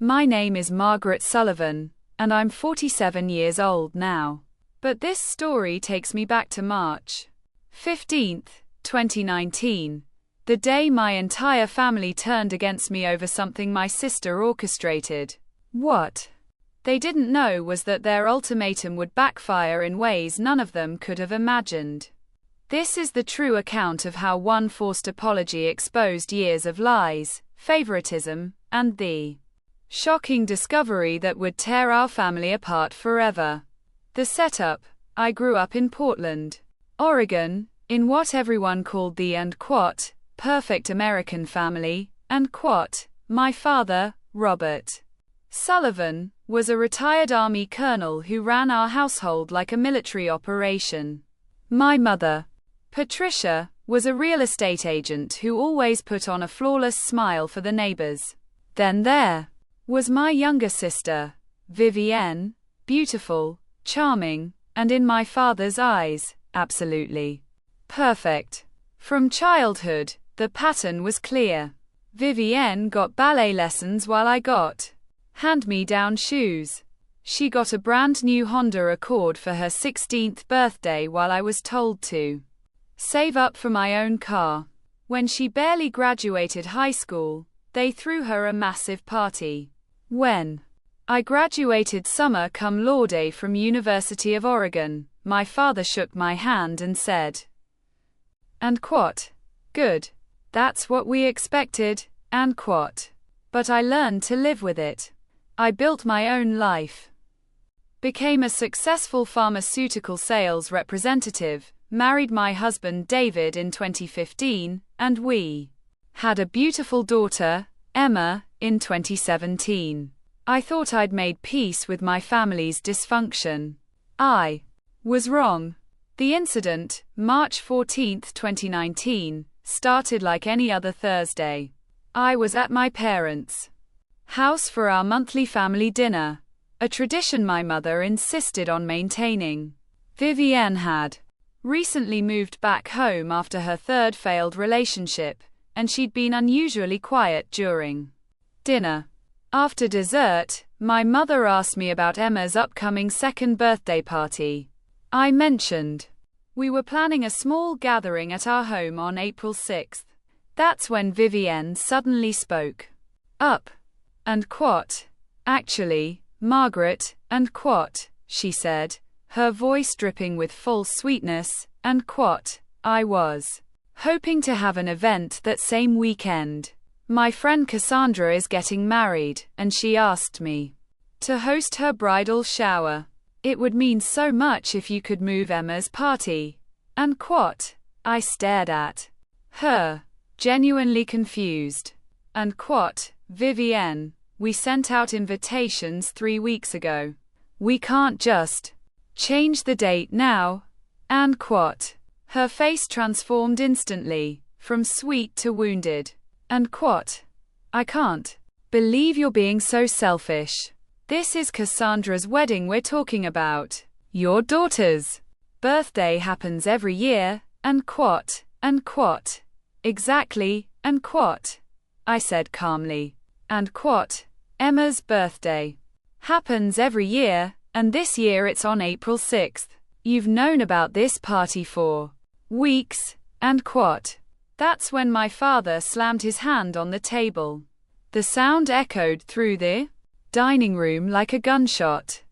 My name is Margaret Sullivan, and I'm 47 years old now. But this story takes me back to March 15th, 2019, the day my entire family turned against me over something my sister orchestrated. What they didn't know was that their ultimatum would backfire in ways none of them could have imagined. This is the true account of how one forced apology exposed years of lies, favoritism, and the shocking discovery that would tear our family apart forever. The setup: I grew up in Portland, Oregon, in what everyone called the perfect American family, my father, Robert Sullivan, was a retired Army colonel who ran our household like a military operation. My mother, Patricia, was a real estate agent who always put on a flawless smile for the neighbors. Then there was my younger sister, Vivienne, beautiful, charming, and in my father's eyes, absolutely perfect. From childhood, the pattern was clear. Vivienne got ballet lessons while I got hand-me-down shoes. She got a brand new Honda Accord for her 16th birthday while I was told to save up for my own car. When she barely graduated high school, they threw her a massive party. When I graduated summa cum laude from University of Oregon, my father shook my hand and said, "Good. That's what we expected, but I learned to live with it. I built my own life. Became a successful pharmaceutical sales representative, married my husband David in 2015, and we had a beautiful daughter, Emma, in 2017. I thought I'd made peace with my family's dysfunction. I was wrong. The incident, March 14, 2019, started like any other Thursday. I was at my parents' house for our monthly family dinner, a tradition my mother insisted on maintaining. Vivienne had recently moved back home after her third failed relationship, and she'd been unusually quiet during dinner. After dessert, my mother asked me about Emma's upcoming second birthday party. I mentioned we were planning a small gathering at our home on April 6th. That's when Vivienne suddenly spoke up. Actually, Margaret, she said, her voice dripping with false sweetness, I was hoping to have an event that same weekend. My friend Cassandra is getting married, and she asked me to host her bridal shower. It would mean so much if you could move Emma's party. I stared at her, genuinely confused. Vivienne, we sent out invitations 3 weeks ago. We can't just change the date now. Her face transformed instantly, from sweet to wounded. I can't believe you're being so selfish. This is Cassandra's wedding we're talking about. Your daughter's birthday happens every year, Exactly, I said calmly. Emma's birthday happens every year, and this year it's on April 6th. You've known about this party for weeks, That's when my father slammed his hand on the table. The sound echoed through the dining room like a gunshot.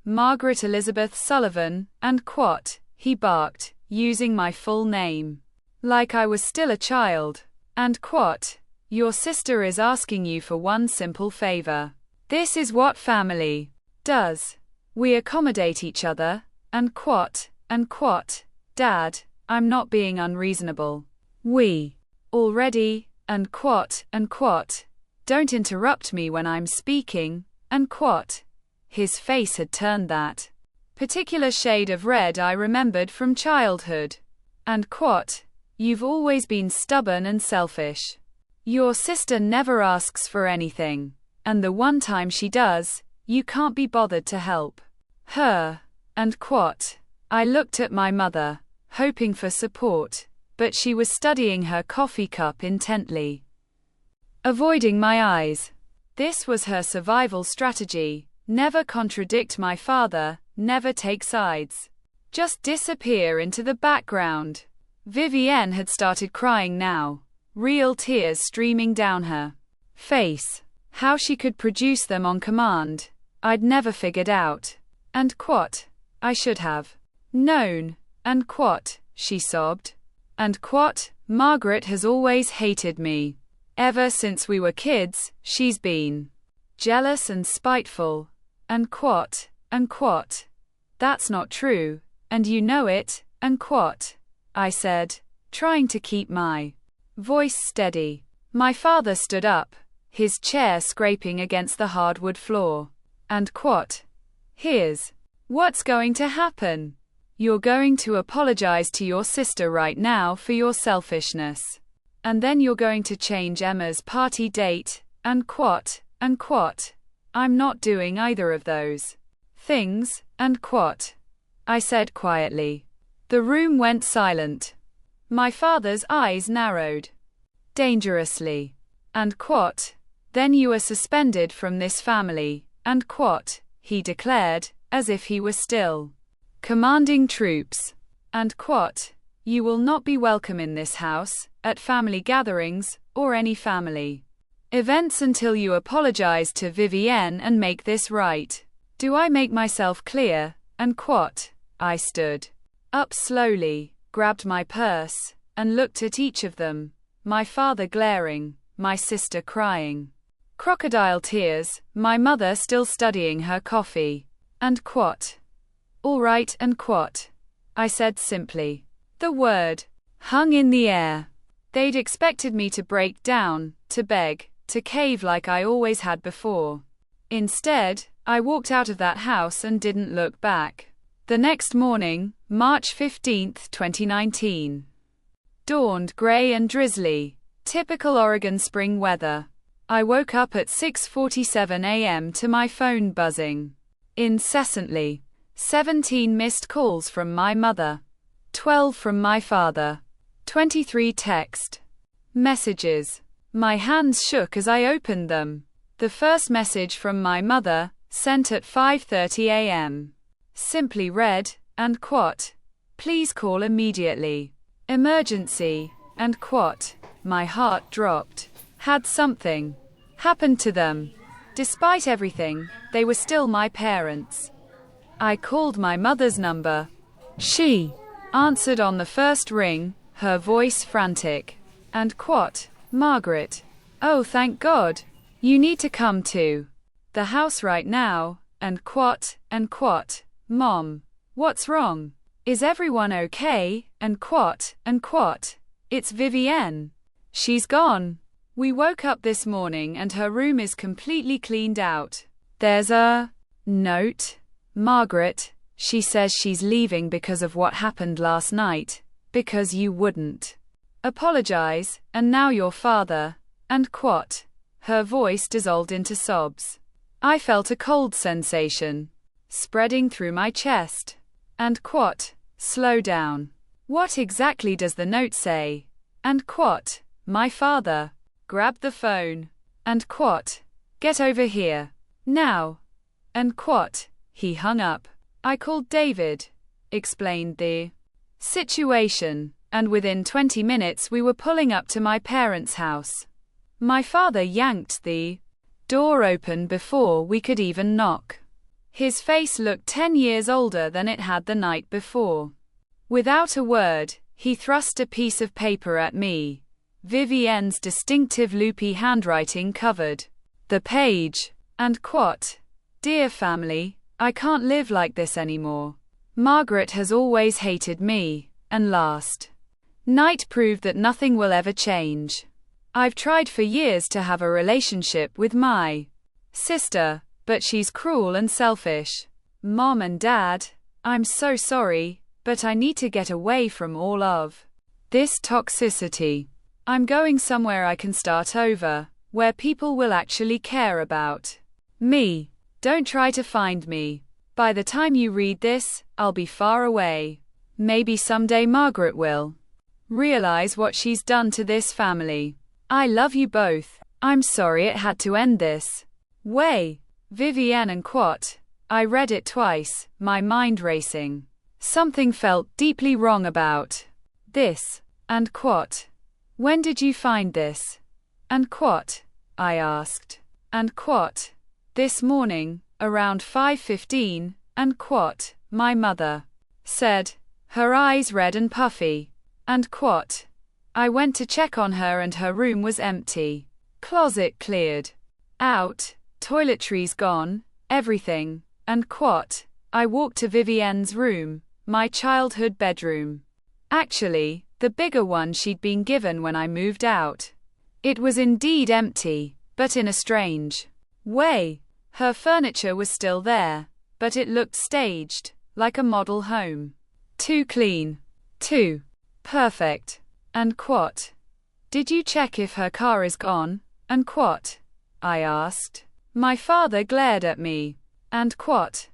Margaret Elizabeth Sullivan, he barked, using my full name. Like I was still a child. Your sister is asking you for one simple favor. This is what family does. We accommodate each other, Dad, I'm not being unreasonable. We already, don't interrupt me when I'm speaking, His face had turned that particular shade of red I remembered from childhood. You've always been stubborn and selfish. Your sister never asks for anything, and the one time she does, you can't be bothered to help her. I looked at my mother, hoping for support, but she was studying her coffee cup intently, avoiding my eyes. This was her survival strategy. Never contradict my father, never take sides. Just disappear into the background. Vivienne had started crying now. Real tears streaming down her face. How she could produce them on command, I'd never figured out. And what? I should have known. And what? She sobbed. And what? Margaret has always hated me. Ever since we were kids, she's been jealous and spiteful. And what? And what? That's not true. And you know it, and what? I said, trying to keep my voice steady. My father stood up, his chair scraping against the hardwood floor. And what? Here's what's going to happen. You're going to apologize to your sister right now for your selfishness. And then you're going to change Emma's party date, and what? And what? I'm not doing either of those things, and what? I said quietly. The room went silent. My father's eyes narrowed dangerously. And what? Then you are suspended from this family, and what? He declared, as if he were still commanding troops. And what? You will not be welcome in this house, at family gatherings, or any family events until you apologize to Vivienne and make this right. Do I make myself clear? And what? I stood up slowly, grabbed my purse, and looked at each of them. My father glaring, my sister crying crocodile tears, my mother still studying her coffee. And what? All right, and what? I said simply. The word hung in the air. They'd expected me to break down, to beg, to cave like I always had before. Instead, I walked out of that house and didn't look back. The next morning, March 15, 2019, dawned gray and drizzly. Typical Oregon spring weather. I woke up at 6:47 a.m. to my phone buzzing incessantly. 17 missed calls from my mother. 12 from my father. 23 text messages. My hands shook as I opened them. The first message from my mother, sent at 5:30 a.m. simply read, and what? Please call immediately. Emergency. And what? My heart dropped. Had something happened to them? Despite everything, they were still my parents. I called my mother's number. She answered on the first ring, her voice frantic. And what? Margaret. Oh, thank God. You need to come to the house right now. And what? And what? Mom. What's wrong? Is everyone okay? And what? And what? It's Vivienne. She's gone. We woke up this morning and her room is completely cleaned out. There's a note. Margaret, she says she's leaving because of what happened last night, because you wouldn't apologize, and now your father, and what? Her voice dissolved into sobs. I felt a cold sensation spreading through my chest. And what? Slow down. What exactly does the note say? And what? My father grabbed the phone. And what? Get over here. Now. And what? He hung up. I called David, explained the situation, and within 20 minutes we were pulling up to my parents' house. My father yanked the door open before we could even knock. His face looked 10 years older than it had the night before. Without a word, he thrust a piece of paper at me. Vivienne's distinctive loopy handwriting covered the page. And what? Dear family, I can't live like this anymore. Margaret has always hated me, and last night proved that nothing will ever change. I've tried for years to have a relationship with my sister, but she's cruel and selfish. Mom and Dad, I'm so sorry, but I need to get away from all of this toxicity. I'm going somewhere I can start over, where people will actually care about me. Don't try to find me. By the time you read this, I'll be far away. Maybe someday Margaret will realize what she's done to this family. I love you both. I'm sorry it had to end this Way. Vivienne and Quat. I read it twice, my mind racing. Something felt deeply wrong about this. And Quat. When did you find this? And Quat. I asked. And Quat. This morning, around 5:15, and Quat. My mother said, her eyes red and puffy. And Quat. I went to check on her and her room was empty. Closet cleared out, toiletries gone, everything. And Quat. I walked to Vivienne's room, my childhood bedroom. Actually, the bigger one she'd been given when I moved out. It was indeed empty, but in a strange way. Her furniture was still there, but it looked staged, like a model home. Too clean. Too perfect. And Quat. Did you check if her car is gone? And Quat. I asked. My father glared at me. And Quat.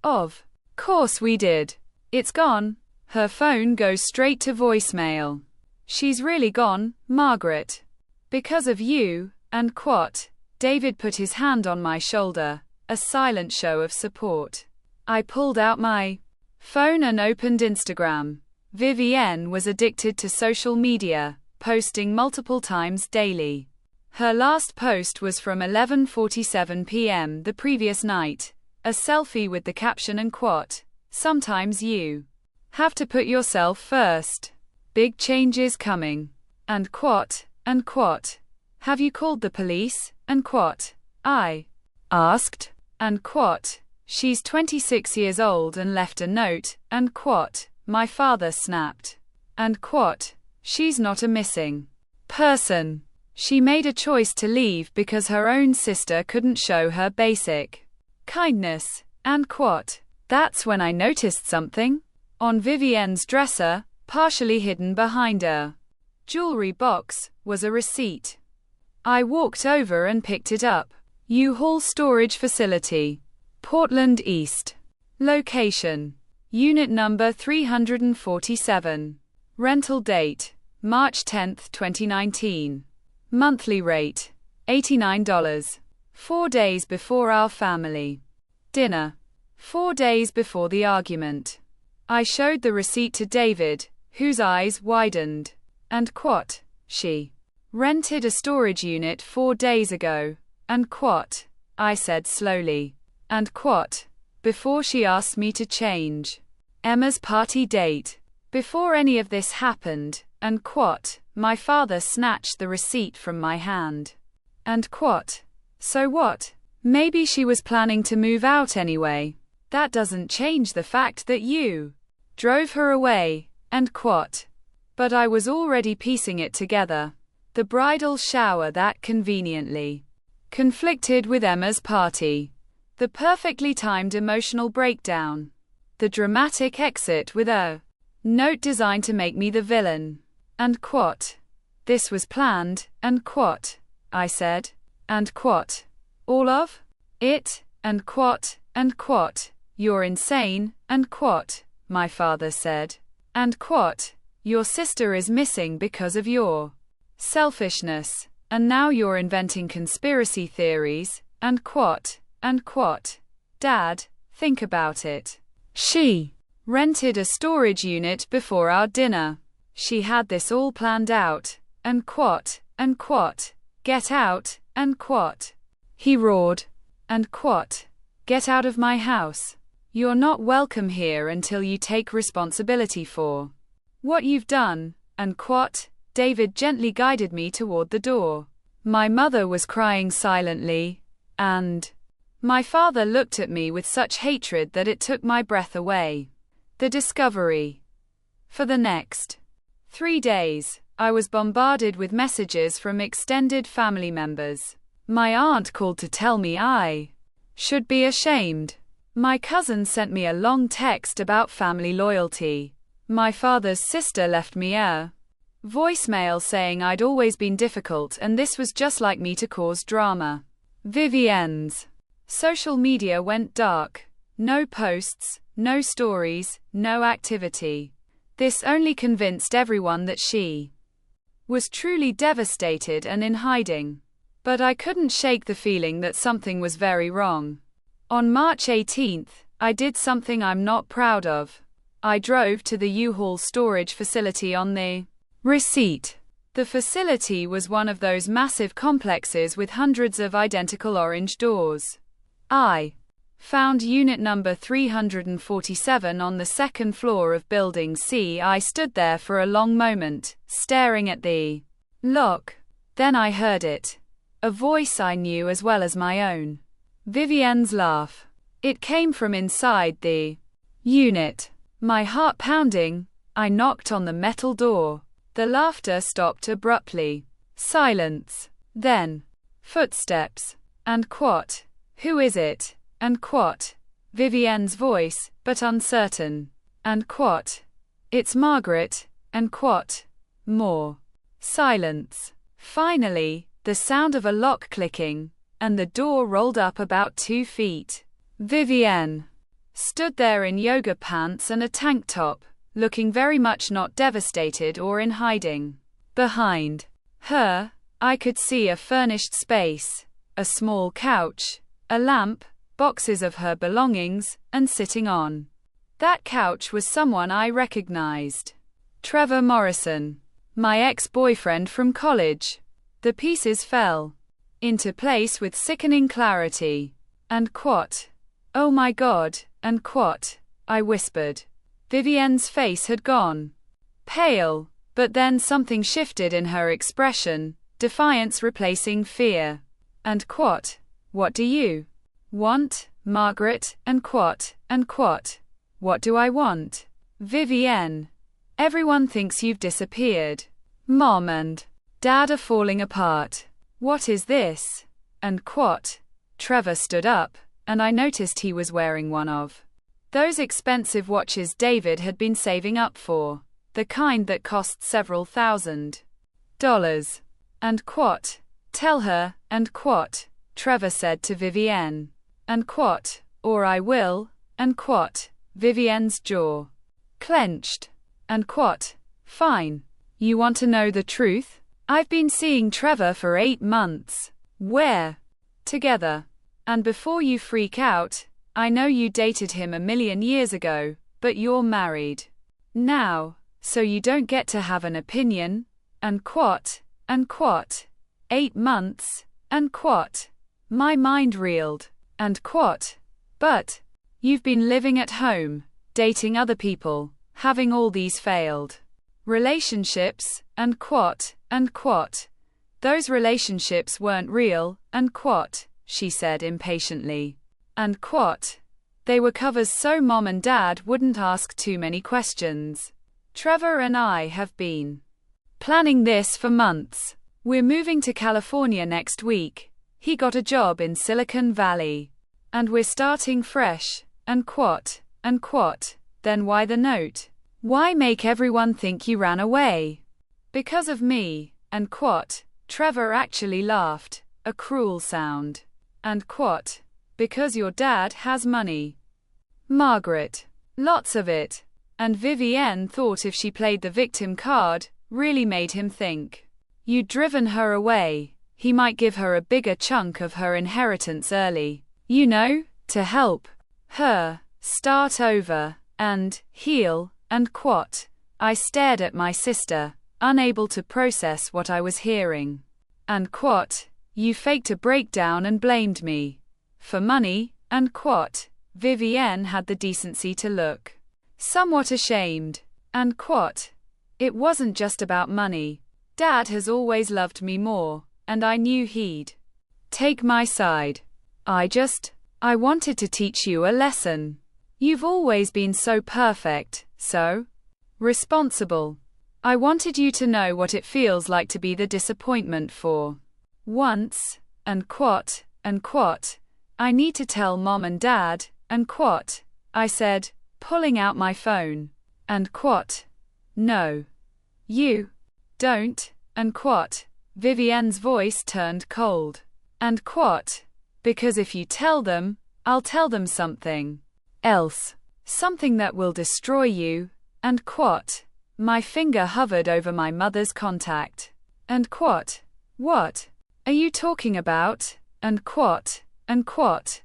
Of course we did. It's gone. Her phone goes straight to voicemail. She's really gone, Margaret. Because of you. And Quat. David put his hand on my shoulder, a silent show of support. I pulled out my phone and opened Instagram. Vivienne was addicted to social media, posting multiple times daily. Her last post was from 11:47 p.m. the previous night, a selfie with the caption and quote, "Sometimes you have to put yourself first. Big changes coming." And quote, "Have you called the police?" And quote, I asked. And quote, "She's 26 years old and left a note." And quote, my father snapped. And quote, "She's not a missing person. She made a choice to leave because her own sister couldn't show her basic kindness." And quote, "That's when I noticed something on Vivienne's dresser, partially hidden behind a jewelry box, was a receipt. I walked over and picked it up. U-Haul storage facility. Portland East. Location. Unit number 347. Rental date. March 10, 2019. Monthly rate. $89. 4 days before our family dinner. 4 days before the argument. I showed the receipt to David, whose eyes widened. And quote, "She rented a storage unit 4 days ago." And quote, I said slowly. And quote, "Before she asked me to change Emma's party date. Before any of this happened." And quote, my father snatched the receipt from my hand. And quote, "So what? Maybe she was planning to move out anyway. That doesn't change the fact that you drove her away." And quote, but I was already piecing it together. The bridal shower that conveniently conflicted with Emma's party. The perfectly timed emotional breakdown. The dramatic exit with a note designed to make me the villain. And quote, "This was planned." And quote, I said. And quote, "All of it?" And quote, "You're insane." And quote, my father said. And quote, "Your sister is missing because of your selfishness. And now you're inventing conspiracy theories." And quote, "Dad, think about it. She rented a storage unit before our dinner. She had this all planned out." And quote, "Get out." And quote, he roared. And quote, "Get out of my house. You're not welcome here until you take responsibility for what you've done." And quote, David gently guided me toward the door. My mother was crying silently, and my father looked at me with such hatred that it took my breath away. The discovery. For the next 3 days, I was bombarded with messages from extended family members. My aunt called to tell me I should be ashamed. My cousin sent me a long text about family loyalty. My father's sister left me a voicemail saying I'd always been difficult and this was just like me to cause drama. Vivienne's social media went dark. No posts, no stories, no activity. This only convinced everyone that she was truly devastated and in hiding. But I couldn't shake the feeling that something was very wrong. On March 18th, I did something I'm not proud of. I drove to the U-Haul storage facility on the receipt. The facility was one of those massive complexes with hundreds of identical orange doors. I found unit number 347 on the second floor of Building C. I stood there for a long moment, staring at the lock. Then I heard it. A voice I knew as well as my own. Vivienne's laugh. It came from inside the unit. My heart pounding, I knocked on the metal door. The laughter stopped abruptly. Silence. Then, footsteps. And quat. Who is it? And quat. Vivienne's voice, but uncertain. And quat. It's Margaret. And quat. More. Silence. Finally, the sound of a lock clicking, and the door rolled up about 2 feet. Vivienne stood there in yoga pants and a tank top, looking very much not devastated or in hiding. Behind her, I could see a furnished space, a small couch, a lamp, boxes of her belongings, and sitting on that couch was someone I recognized. Trevor Morrison, my ex-boyfriend from college. The pieces fell into place with sickening clarity. And quat. Oh my God, and quat, I whispered. Vivienne's face had gone pale, but then something shifted in her expression, defiance replacing fear. And quat, what do you want, Margaret? And quat, what do I want? Vivienne, everyone thinks you've disappeared. Mom and Dad are falling apart. What is this? And quat. Trevor stood up, and I noticed he was wearing one of those expensive watches David had been saving up for, the kind that cost several $1,000s. And quat. Tell her, and quat, Trevor said to Vivienne. And quat, or I will, and quat. Vivienne's jaw clenched. And quat. Fine. You want to know the truth? I've been seeing Trevor for 8 months. We're together. And before you freak out, I know you dated him 1,000,000 years ago, but you're married now, so you don't get to have an opinion. And quat. 8 months, and quat. My mind reeled. And quat. But you've been living at home, dating other people, having all these failed relationships, and quat. Those relationships weren't real, and quat, she said impatiently. And quat. They were covers so Mom and Dad wouldn't ask too many questions. Trevor and I have been planning this for months. We're moving to California next week. He got a job in Silicon Valley. And we're starting fresh, and quat. Then why the note? Why make everyone think you ran away? Because of me, and quat. Trevor actually laughed, a cruel sound. And quat. Because your dad has money. Margaret. Lots of it. And Vivienne thought if she played the victim card, really made him think. You'd driven her away. He might give her a bigger chunk of her inheritance early. You know, to help her start over and heal, and quat. I stared at my sister, unable to process what I was hearing. And quat. You faked a breakdown and blamed me for money, and quat. Vivienne had the decency to look somewhat ashamed. And quat. It wasn't just about money. Dad has always loved me more, and I knew he'd take my side. I wanted to teach you a lesson. You've always been so perfect, so responsible. I wanted you to know what it feels like to be the disappointment for once, and quat. I need to tell Mom and Dad, and quat. I said, pulling out my phone. And quat. No. You don't, and quat. Vivienne's voice turned cold. And quat. Because if you tell them, I'll tell them something else. Something that will destroy you, and quat. My finger hovered over my mother's contact. And quat. What Are you talking about, and quat, and quat?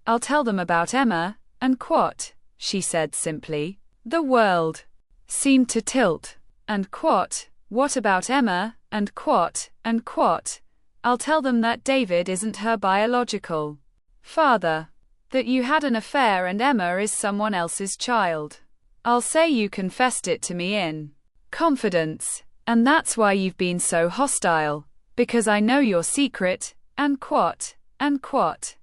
I'll tell them about Emma, and quat, she said simply. The world seemed to tilt. And quat, what about Emma, and quat, and quat? I'll tell them that David isn't her biological father. That you had an affair and Emma is someone else's child. I'll say you confessed it to me in confidence, and that's why you've been so hostile, because I know your secret, and quat, and quat.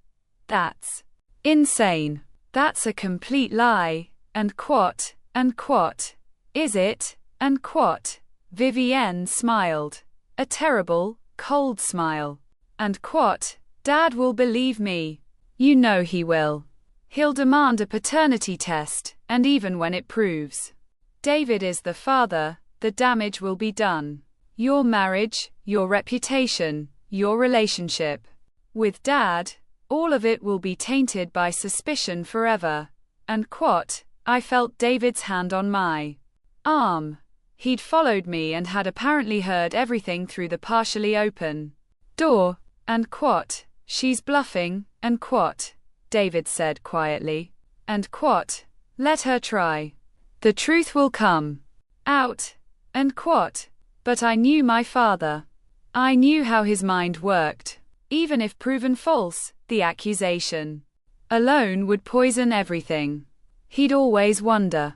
That's insane. That's a complete lie, and quat, and quat. Is it, and quat? Vivienne smiled. A terrible, cold smile. And quat, Dad will believe me. You know he will. He'll demand a paternity test, and even when it proves David is the father, the damage will be done. Your marriage, your reputation, your relationship with Dad, all of it will be tainted by suspicion forever. And quat, I felt David's hand on my arm. He'd followed me and had apparently heard everything through the partially open door. And quat, she's bluffing, and quat, David said quietly. And quat, let her try. The truth will come out. And quat, but I knew my father. I knew how his mind worked. Even if proven false, the accusation alone would poison everything. He'd always wonder,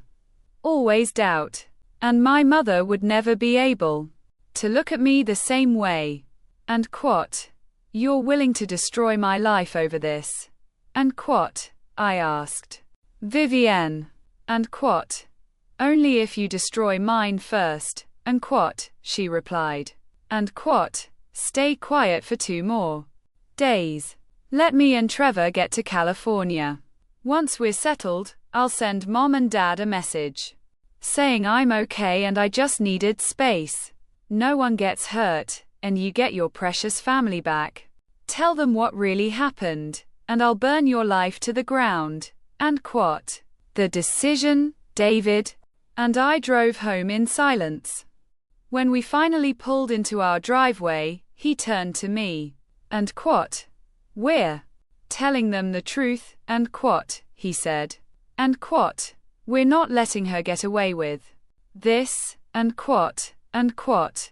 always doubt. And my mother would never be able to look at me the same way. And quat, you're willing to destroy my life over this? And quat, I asked Vivienne. And quat, only if you destroy mine first. And quat, she replied. And quat, stay quiet for 2 more days. Let me and Trevor get to California. Once we're settled, I'll send Mom and Dad a message saying I'm okay and I just needed space. No one gets hurt, and you get your precious family back. Tell them what really happened, and I'll burn your life to the ground. And quat, the decision, David. And I drove home in silence. When we finally pulled into our driveway, he turned to me. And quat, we're telling them the truth, and quat, he said. And quat, we're not letting her get away with this, and quat, and quat.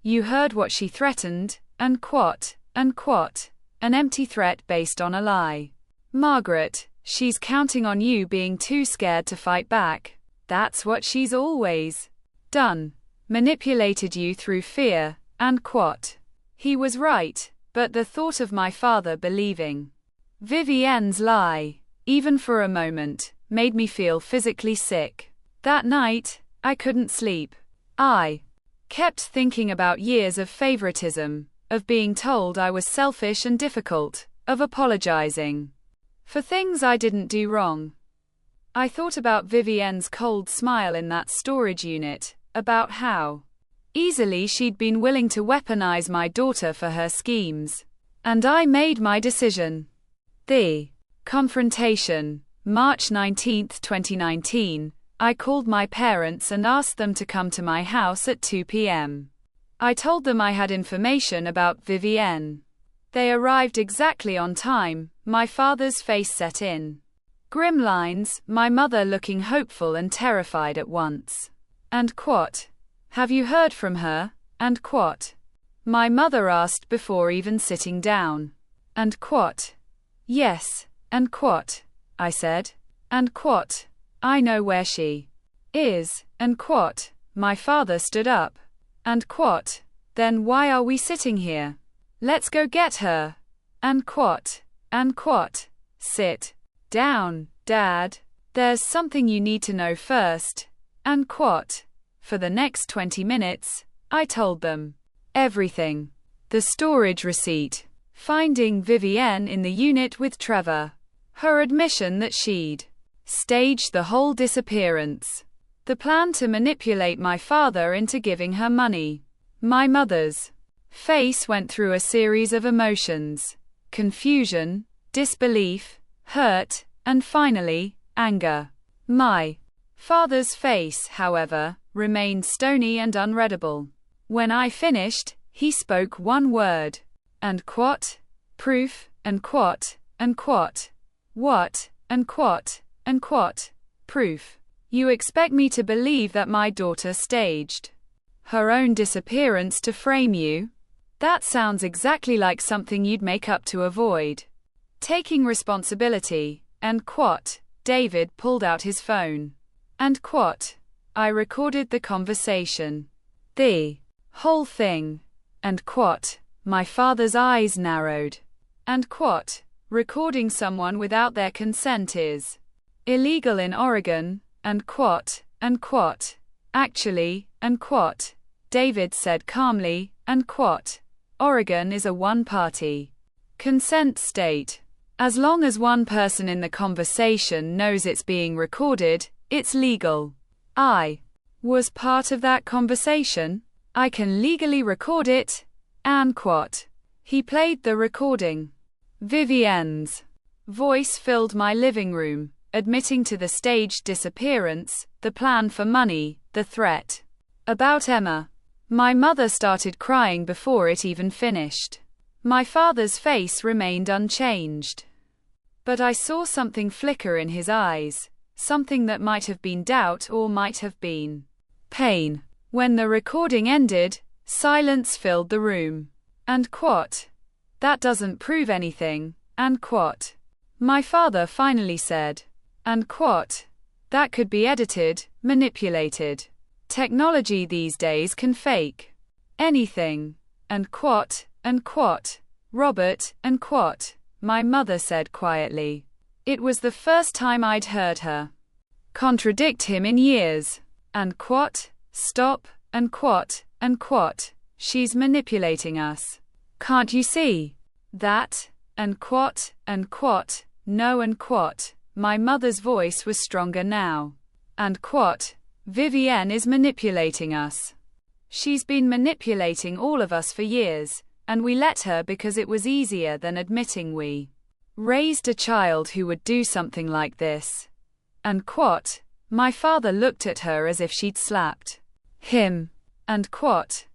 You heard what she threatened, and quat, an empty threat based on a lie. Margaret, she's counting on you being too scared to fight back. That's what she's always done. Manipulated you through fear, and quat. He was right, but the thought of my father believing Vivienne's lie, even for a moment, made me feel physically sick. That night, I couldn't sleep. I kept thinking about years of favoritism, of being told I was selfish and difficult, of apologizing for things I didn't do wrong. I thought about Vivienne's cold smile in that storage unit, about how easily she'd been willing to weaponize my daughter for her schemes. And I made my decision. The confrontation. March 19, 2019, I called my parents and asked them to come to my house at 2 p.m. I told them I had information about Vivienne. They arrived exactly on time. My father's face set in grim lines, my mother looking hopeful and terrified at once. And quat, have you heard from her? And quat, my mother asked before even sitting down. And quat, yes, and quat, I said. And quat, I know where she is. And quat, my father stood up. And quat, then why are we sitting here? Let's go get her. And quat, sit down, Dad. There's something you need to know first. And quat, for the next 20 minutes, I told them everything. The storage receipt, finding Vivienne in the unit with Trevor, her admission that she'd staged the whole disappearance, the plan to manipulate my father into giving her money. My mother's face went through a series of emotions: confusion, disbelief, hurt, and finally, anger. My father's face, however, remained stony and unreadable. When I finished, he spoke one word: And quat? Proof, and quat, and quat. What, and quat, and quat. Proof. You expect me to believe that my daughter staged her own disappearance to frame you? That sounds exactly like something you'd make up to avoid taking responsibility. And quat? David pulled out his phone. And quat? I recorded the conversation. The whole thing. And quat? My father's eyes narrowed. And quat? Recording someone without their consent is illegal in Oregon. And quat? And quat? Actually, and quat? David said calmly, and quat? Oregon is a one-party consent state. As long as one person in the conversation knows it's being recorded, it's legal. I was part of that conversation. I can legally record it. And quat? He played the recording. Vivienne's voice filled my living room, admitting to the staged disappearance, the plan for money, the threat. About Emma. My mother started crying before it even finished. My father's face remained unchanged. But I saw something flicker in his eyes, something that might have been doubt or might have been pain. When the recording ended, silence filled the room. And quat? That doesn't prove anything. And quat? My father finally said. And quat? That could be edited, manipulated. Technology these days can fake anything. And quat? And quat? Robert, and quat? My mother said quietly. It was the first time I'd heard her contradict him in years. And quat? Stop, and quat? And quat? She's manipulating us. Can't you see that? And quat? And quat? No, and quat? My mother's voice was stronger now. And quat? Vivienne is manipulating us. She's been manipulating all of us for years, and we let her because it was easier than admitting we raised a child who would do something like this. And quat? My father looked at her as if she'd slapped him. And quat?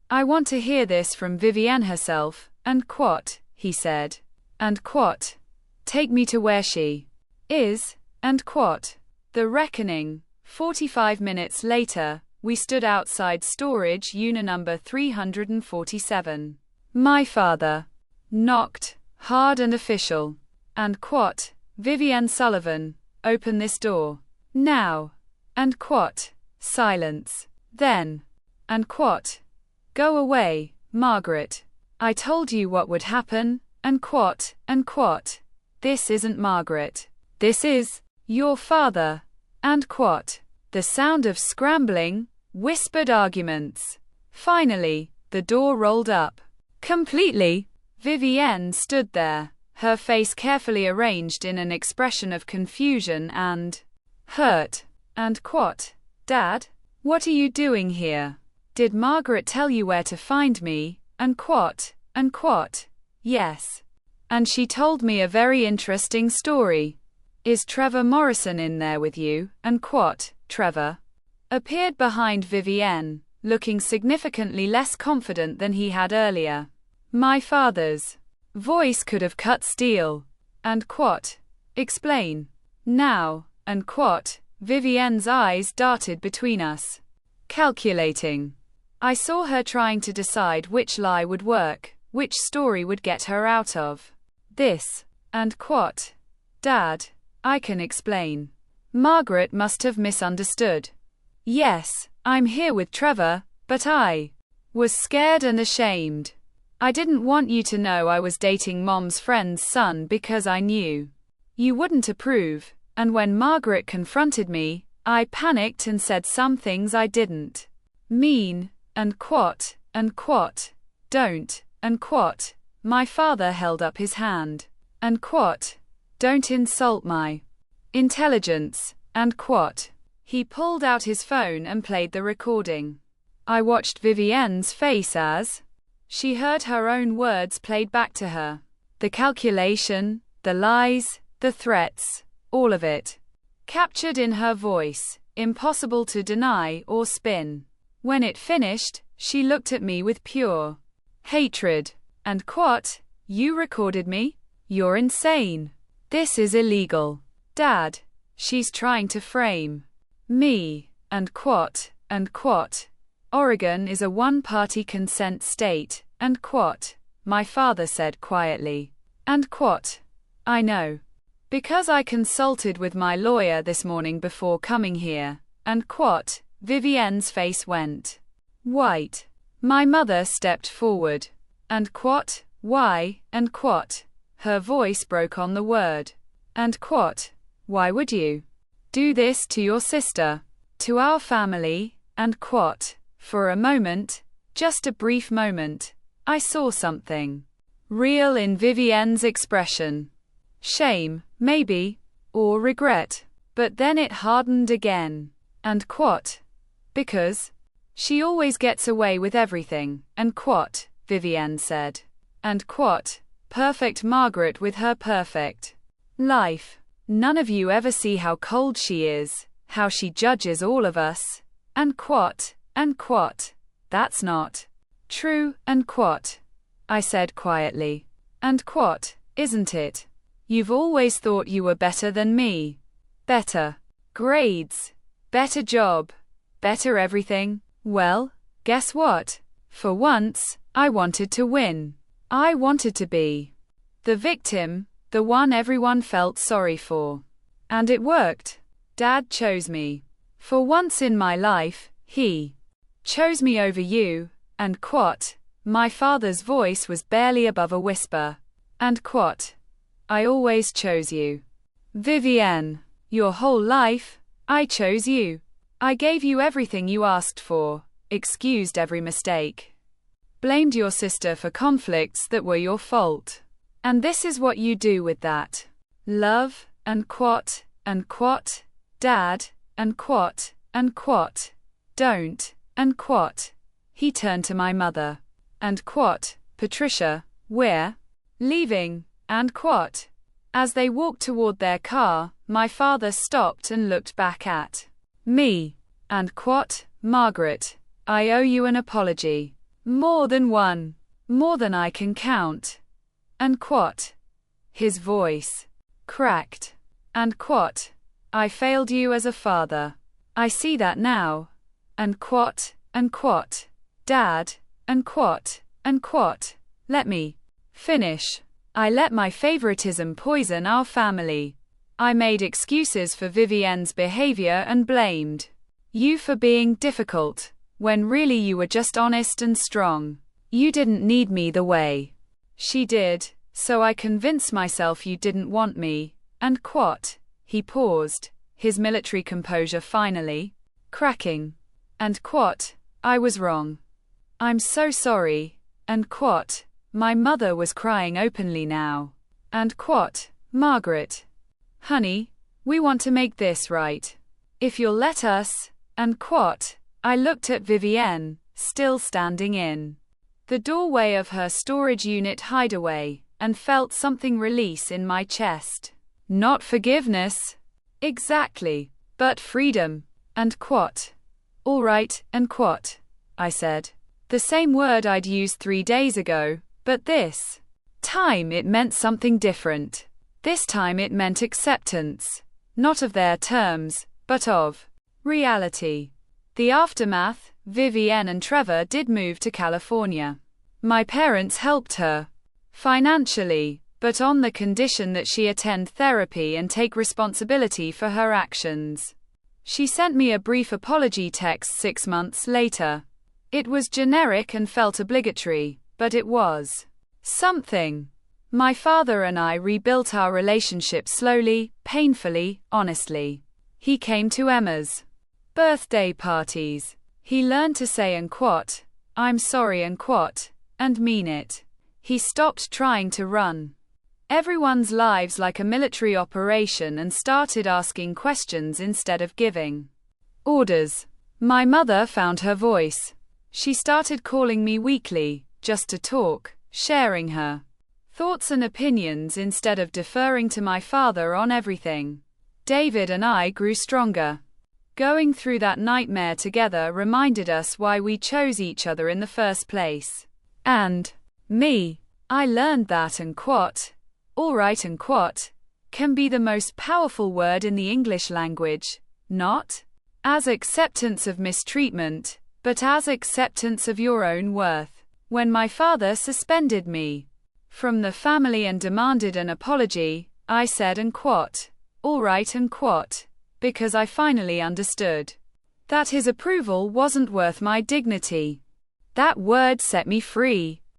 I want to hear this from Vivienne herself. And quat? He said. And quat? Take me to where she is. And quat? The reckoning. 45 minutes later, we stood outside storage unit number 347. My father knocked, hard and official. And quat? Vivienne Sullivan, open this door. Now. And quat? Silence. Then. And quat? Go away, Margaret. I told you what would happen. And quat? And quat? This isn't Margaret. This is your father. And quat? The sound of scrambling, whispered arguments. Finally, the door rolled up. Completely. Vivienne stood there, her face carefully arranged in an expression of confusion and hurt. And quat? Dad? What are you doing here? Did Margaret tell you where to find me? And quat? And quat? Yes. And she told me a very interesting story. Is Trevor Morrison in there with you? And quat? Trevor appeared behind Vivienne, looking significantly less confident than he had earlier. My father's voice could have cut steel. And quat? Explain. Now. And quat? Vivienne's eyes darted between us. Calculating. I saw her trying to decide which lie would work, which story would get her out of this. And quat? Dad, I can explain. Margaret must have misunderstood. Yes, I'm here with Trevor, but I was scared and ashamed. I didn't want you to know I was dating Mom's friend's son because I knew you wouldn't approve, and when Margaret confronted me, I panicked and said some things I didn't mean. And quat? And quat? Don't. And quat? My father held up his hand. And quat? Don't insult my intelligence. And quat? He pulled out his phone and played the recording. I watched Vivienne's face as she heard her own words played back to her. The calculation, the lies, the threats, all of it captured in her voice, impossible to deny or spin. When it finished, she looked at me with pure hatred. And what? You recorded me? You're insane. This is illegal. Dad. She's trying to frame me. And what? Oregon is a one-party consent state. And what? My father said quietly. And what? I know. Because I consulted with my lawyer this morning before coming here. And what? Vivienne's face went white. My mother stepped forward. And what? Why? And what? Her voice broke on the word. And what? Why would you do this to your sister? To our family? And what? For a moment, just a brief moment, I saw something real in Vivienne's expression. Shame, maybe, or regret. But then it hardened again. And what? Because she always gets away with everything. And what? Vivienne said. And what? Perfect Margaret with her perfect life. None of you ever see how cold she is, how she judges all of us. And what? That's not true. And what? I said quietly. And what? Isn't it? You've always thought you were better than me. Better grades, better job, better everything. Well, guess what? For once, I wanted to win. I wanted to be the victim, the one everyone felt sorry for. And it worked. Dad chose me. For once in my life, he chose me over you. And what? My father's voice was barely above a whisper. And what? I always chose you. Vivienne, your whole life, I chose you. I gave you everything you asked for, excused every mistake, blamed your sister for conflicts that were your fault. And this is what you do with that love. And what? Dad. And what? Don't. And what? He turned to my mother. And what? Patricia, we're leaving. And what? As they walked toward their car, my father stopped and looked back at me. And what? Margaret, I owe you an apology. More than one. More than I can count. And what? His voice cracked. And what? I failed you as a father. I see that now. And what? Dad. And what? Let me finish. I let my favoritism poison our family. I made excuses for Vivienne's behavior and blamed you for being difficult, when really you were just honest and strong. You didn't need me the way she did, so I convinced myself you didn't want me. And what? He paused, his military composure finally cracking. And what? I was wrong. I'm so sorry. And what? My mother was crying openly now. And what? Margaret. Honey, we want to make this right. If you'll let us. And what? I looked at Vivienne, still standing in the doorway of her storage unit hideaway, and felt something release in my chest. Not forgiveness. Exactly. But freedom. And what? All right. And what? I said. The same word I'd used 3 days ago, but this time it meant something different. This time it meant acceptance. Not of their terms, but of reality. The aftermath, Vivienne and Trevor did move to California. My parents helped her financially, but on the condition that she attend therapy and take responsibility for her actions. She sent me a brief apology text 6 months later. It was generic and felt obligatory, but it was something. My father and I rebuilt our relationship slowly, painfully, honestly. He came to Emma's birthday parties. He learned to say and what, I'm sorry and what, and mean it. He stopped trying to run everyone's lives like a military operation and started asking questions instead of giving orders. My mother found her voice. She started calling me weekly, just to talk, sharing her thoughts and opinions instead of deferring to my father on everything. David and I grew stronger. Going through that nightmare together reminded us why we chose each other in the first place. And me. I learned that alright can be the most powerful word in the English language, not as acceptance of mistreatment, but as acceptance of your own worth. When my father suspended me from the family and demanded an apology, I said alright because I finally understood that his approval wasn't worth my dignity. That word set me free.